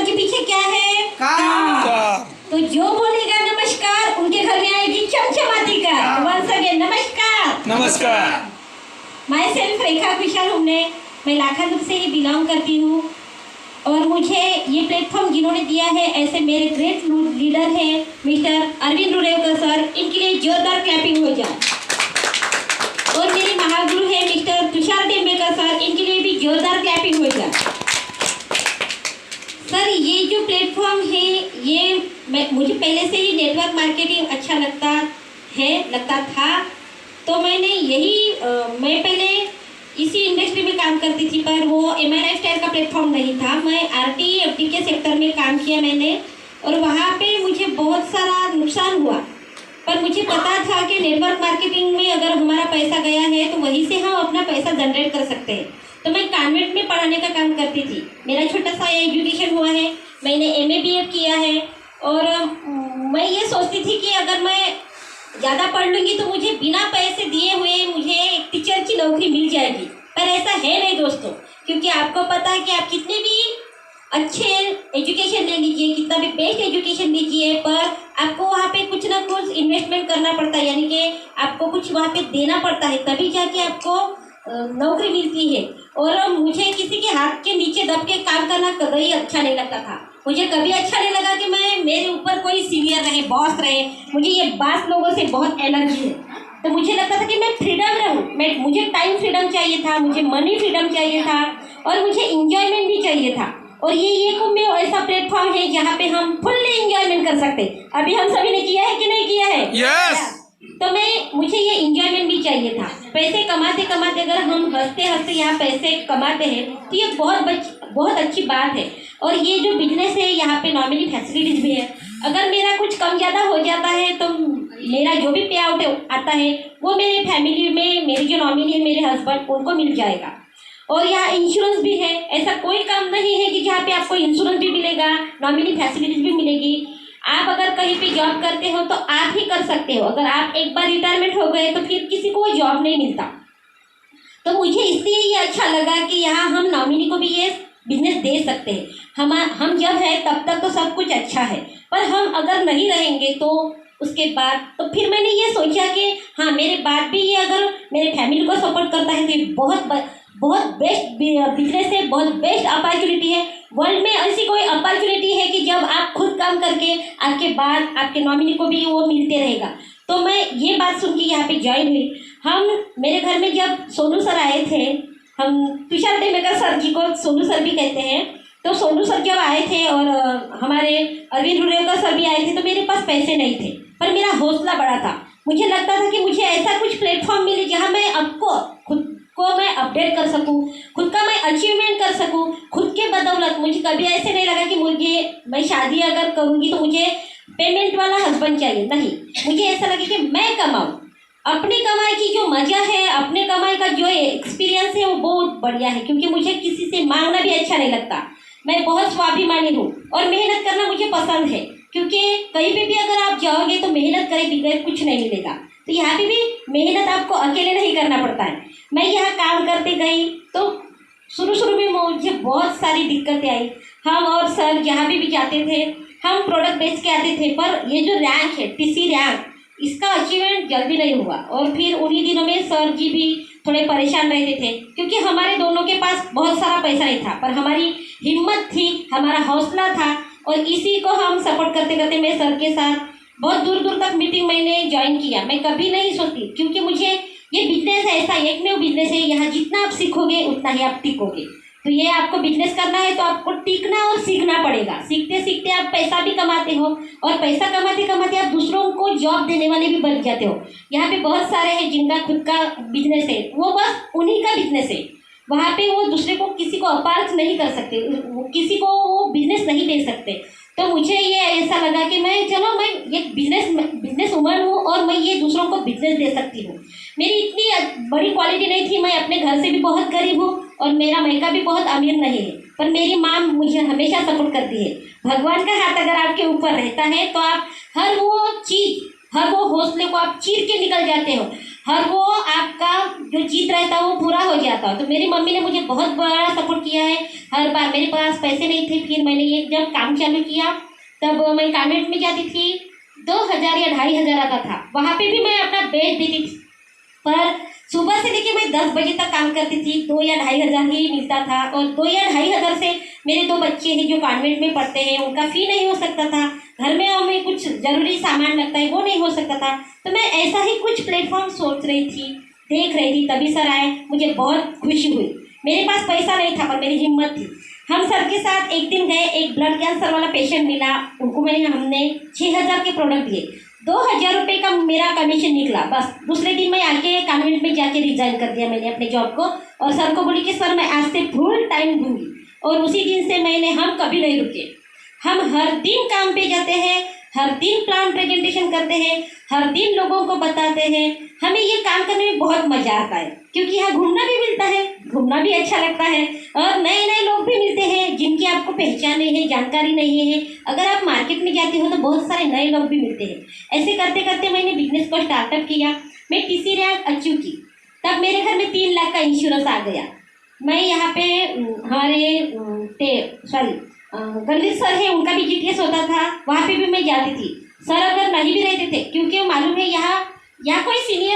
नमस्कार के पीछे क्या है? कार। तो जो बोलेगा नमस्कार उनके घर में आएगी चमचमाती कार। वंस अगेन नमस्कार। नमस्कार। माई सेल्फ रेखा कुशल हमने, मैं लाखानुर से ही बिलोंग करती हूँ और मुझे ये प्लेटफॉर्म जिन्होंने दिया है ऐसे मेरे ग्रेट लीडर हैं मिस्टर अरविंद रुरेवकर सर, इनके लिए जोरदार क्लैपिंग हो जाए। और मेरे महागुरु हैं मिस्टर तुषार टेम्बेकर सर, इनके लिए भी जोरदार क्लैपिंग हो जाए। सर ये जो प्लेटफॉर्म है ये मुझे पहले से ही नेटवर्क मार्केटिंग अच्छा लगता था, तो मैं पहले इसी इंडस्ट्री में काम करती थी, पर वो MI स्टाइल का प्लेटफॉर्म नहीं था। मैं RTE/FD के सेक्टर में काम किया मैंने, और वहाँ पे मुझे बहुत सारा नुकसान हुआ, पर मुझे पता था कि नेटवर्क मार्केटिंग में अगर हमारा पैसा गया है तो वहीं से हम अपना पैसा जनरेट कर सकते हैं। तो मैं कॉन्वेंट में पढ़ाने का काम करती थी। मेरा छोटा सा एजुकेशन हुआ है, मैंने MA BF किया है, और मैं ये सोचती थी कि अगर मैं ज़्यादा पढ़ लूँगी तो मुझे बिना पैसे दिए हुए मुझे एक टीचर की नौकरी मिल जाएगी। पर ऐसा है नहीं दोस्तों, क्योंकि आपको पता है कि आप कितने भी अच्छे एजुकेशन ले लीजिए, कितना भी बेस्ट एजुकेशन लीजिए, पर आपको वहाँ पे कुछ ना कुछ इन्वेस्टमेंट करना पड़ता है, यानी कि आपको कुछ वहाँ पे देना पड़ता है, तभी जाके आपको नौकरी मिलती है। और मुझे किसी के हाथ के नीचे दब के काम करना कभी अच्छा नहीं लगता था। मुझे कभी अच्छा नहीं लगा कि मेरे ऊपर कोई सीनियर रहे, बॉस रहे। मुझे ये बॉस लोगों से बहुत एलर्जी है, तो मुझे लगता था कि मैं फ्रीडम रहूँ। मुझे टाइम फ्रीडम चाहिए था, मुझे मनी फ्रीडम चाहिए था, और मुझे इंजॉयमेंट भी चाहिए था। और ये कुंभ में ऐसा प्लेटफॉर्म है जहाँ पे हम फुल्ली इंजॉयमेंट कर सकते हैं। अभी हम सभी ने किया है कि नहीं किया है? यस। तो मुझे ये इंजॉयमेंट भी चाहिए था। पैसे कमाते कमाते अगर हम हंसते हंसते यहाँ पैसे कमाते हैं तो ये बहुत अच्छी बात है। और ये जो बिजनेस है यहाँ पे नॉर्मली फैसिलिटीज भी है। अगर मेरा कुछ कम ज़्यादा हो जाता है तो मेरा जो भी पे आउट आता है वो मेरे फैमिली में मेरी जो नॉमिनी है मेरे हस्बैंड उनको मिल जाएगा। और यहाँ इंश्योरेंस भी है। ऐसा कोई काम नहीं है कि जहाँ पे आपको इंश्योरेंस भी मिलेगा, नॉमिनी फैसिलिटीज भी मिलेगी। आप अगर कहीं पे जॉब करते हो तो आप ही कर सकते हो। अगर आप एक बार रिटायरमेंट हो गए तो फिर किसी को जॉब नहीं मिलता। तो मुझे इसलिए ये अच्छा लगा कि यहाँ हम नॉमिनी को भी ये बिजनेस दे सकते हैं। हम जब है तब तक तो सब कुछ अच्छा है, पर हम अगर नहीं रहेंगे तो उसके बाद तो फिर मैंने ये सोचा कि हाँ, मेरे बाद भी ये अगर मेरे फैमिली को सपोर्ट करता है तो ये बहुत बेस्ट बिजनेस है, बहुत बेस्ट अपॉर्चुनिटी है। वर्ल्ड में ऐसी कोई अपॉर्चुनिटी है कि जब आप खुद काम करके आपके बाद आपके नॉमिनी को भी वो मिलते रहेगा। तो मैं ये बात सुन के यहाँ पे ज्वाइन हुई। मेरे घर में जब सोनू सर आए थे, हम तुषार टेम्बेकर सर जी को सोनू सर भी कहते हैं, तो सोनू सर जब आए थे और हमारे अरविंद रुरेवकर सर भी आए थे, तो मेरे पास पैसे नहीं थे, पर मेरा हौसला बड़ा था। मुझे लगता था कि मुझे ऐसा कुछ प्लेटफॉर्म मिले जहाँ मैं खुद को मैं अपडेट कर सकूं, खुद का मैं अचीवमेंट कर सकूं, खुद के बदौलत। मुझे कभी ऐसे नहीं लगा कि मैं शादी अगर करूंगी तो मुझे पेमेंट वाला हस्बैंड चाहिए, नहीं। मुझे ऐसा लगे कि मैं कमाऊं, अपनी कमाई की जो मज़ा है, अपने कमाई का जो एक्सपीरियंस है वो बहुत बढ़िया है। क्योंकि मुझे किसी से मांगना भी अच्छा नहीं लगता। मैं बहुत स्वाभिमानी हूँ और मेहनत करना मुझे पसंद है। क्योंकि कहीं पे भी अगर आप जाओगे तो मेहनत करे बगैर कुछ नहीं मिलेगा। तो यहाँ पे भी मेहनत आपको अकेले नहीं करना पड़ता है। मैं यहाँ काम करते गई तो शुरू में मुझे बहुत सारी दिक्कतें आई। हम और सर जहाँ भी जाते थे हम प्रोडक्ट बेच के आते थे, पर ये जो रैंक है TC रैंक, इसका अचीवमेंट जल्दी नहीं हुआ। और फिर उन्हीं दिनों में सर जी भी थोड़े परेशान रहते थे, क्योंकि हमारे दोनों के पास बहुत सारा पैसा नहीं था, पर हमारी हिम्मत थी, हमारा हौसला था, और इसी को हम सपोर्ट करते करते मैं सर के साथ बहुत दूर दूर तक मीटिंग मैंने ज्वाइन किया। मैं कभी नहीं सोचती, क्योंकि मुझे ये बिजनेस ऐसा एकमेव बिजनेस है, यहाँ जितना आप सीखोगे उतना ही आप टिकोगे। तो ये आपको बिजनेस करना है तो आपको टिकना और सीखना पड़ेगा। सीखते सीखते आप पैसा भी कमाते हो, और पैसा कमाते कमाते आप दूसरों को जॉब देने वाले भी बन जाते हो। यहाँ पे बहुत सारे हैं जिनका खुद का बिजनेस है, वो बस उन्हीं का बिजनेस है। वहाँ पे वो दूसरे को किसी को अपार्थ नहीं कर सकते, किसी को वो बिजनेस नहीं दे सकते। तो मुझे ये ऐसा लगा कि मैं एक बिजनेस वुमन हूँ और मैं ये दूसरों को बिजनेस दे सकती हूँ। मेरी इतनी बड़ी क्वालिटी नहीं थी, मैं अपने घर से भी बहुत गरीब हूँ और मेरा मायका भी बहुत अमीर नहीं है, पर मेरी माँ मुझे हमेशा सपोर्ट करती है। भगवान का हाथ अगर आपके ऊपर रहता है तो आप हर वो चीज़ हर वो हौसले को आप चीर के निकल जाते हो, हर वो आपका जो जीत रहता है वो पूरा हो जाता है। तो मेरी मम्मी ने मुझे बहुत बड़ा सपोर्ट किया है। हर बार मेरे पास पैसे नहीं थे, फिर मैंने ये जब काम चालू किया तब मैं कॉन्वेंट में जाती थी, 2000 या 2500 आता था। वहाँ पे भी मैं अपना बेच देती थी, पर सुबह से लेके मैं 10 बजे तक काम करती थी, 2 या 2500 ही मिलता था। और 2 या 2500 से मेरे 2 बच्चे हैं जो कॉन्वेंट में पढ़ते हैं, उनका फ़ी नहीं हो सकता था, घर में हमें कुछ ज़रूरी सामान लगता है वो नहीं हो सकता था। तो मैं ऐसा ही कुछ प्लेटफॉर्म सोच रही थी, देख रही थी, तभी सर आए, मुझे बहुत खुशी हुई। मेरे पास पैसा नहीं था पर मेरी हिम्मत थी। हम सर के साथ एक दिन गए, एक ब्लड कैंसर वाला पेशेंट मिला, उनको हमने 6000 के प्रोडक्ट दिए, 2000 रुपये का मेरा कमीशन निकला। बस दूसरे दिन मैं आके कॉन्वेंट में जाके रिजाइन कर दिया मैंने अपने जॉब को, और सर को बोली कि सर मैं आज से फुल टाइम दूंगी। और उसी दिन से हम कभी नहीं रुके। हम हर दिन काम पे जाते हैं, हर दिन प्लान प्रेजेंटेशन करते हैं, हर दिन लोगों को बताते हैं। हमें ये काम करने में बहुत मज़ा आता है, क्योंकि यहाँ घूमना भी मिलता है, घूमना भी अच्छा लगता है, और नए नए लोग भी मिलते हैं जिनकी आपको पहचान नहीं है, जानकारी नहीं है। अगर आप मार्केट में जाते हो तो बहुत सारे नए लोग भी मिलते हैं। ऐसे करते करते मैंने बिजनेस को स्टार्टअप किया। मैं TC रैंक अचीव की, तब मेरे घर में 3 लाख का इंश्योरेंस आ गया। मैं यहाँ पे हमारे गणवीर सर है, उनका भी GTS होता था, वहाँ पे भी मैं जाती थी। सर अगर नहीं भी रहते थे, क्योंकि मालूम है यहाँ कोई सीनियर